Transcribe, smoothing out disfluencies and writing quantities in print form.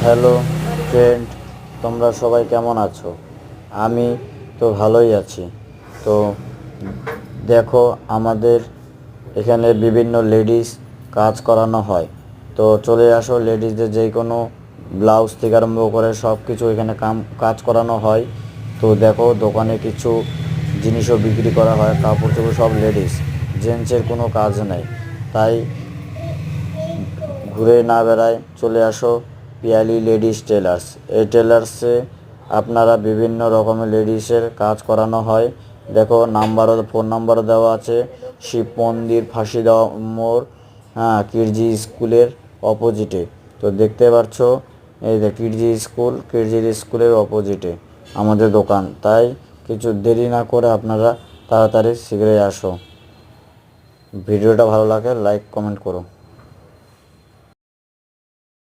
Hello friend, তোমরা সবাই কেমন আছো? আমি তো ভালোই আছি। তো দেখো, আমাদের এখানে বিভিন্ন লেডিস কাজ করানো হয়। তো চলে আসো, লেডিসদের যে কোনো ব্লাউজ থেকে আরম্ভ করে সব কিছু এখানে কাজ করানো হয়। তো দেখো, দোকানে কিছু জিনিসও বিক্রি করা হয়, কাপড় চোপড় সব লেডিস, জেন্টসের কোনো কাজ নেই। তাই ঘুরে না বেড়ায় চলে আসো পিয়ালি লেডিস টেলার্স। এই টেলার্সে আপনারা বিভিন্ন রকমের লেডিসের কাজ করানো হয়। দেখো, ফোন নাম্বারও দেওয়া আছে। শিব মন্দির, ফাঁসিদেওয়া মোড়, হ্যাঁ, কিরজি স্কুলের অপোজিটে। তো দেখতে পাচ্ছ, এই যে কিরজি স্কুলের অপোজিটে আমাদের দোকান। তাই কিছু দেরি না করে আপনারা তাড়াতাড়ি শীঘ্রই আসো। ভিডিওটা ভালো লাগে লাইক কমেন্ট করো।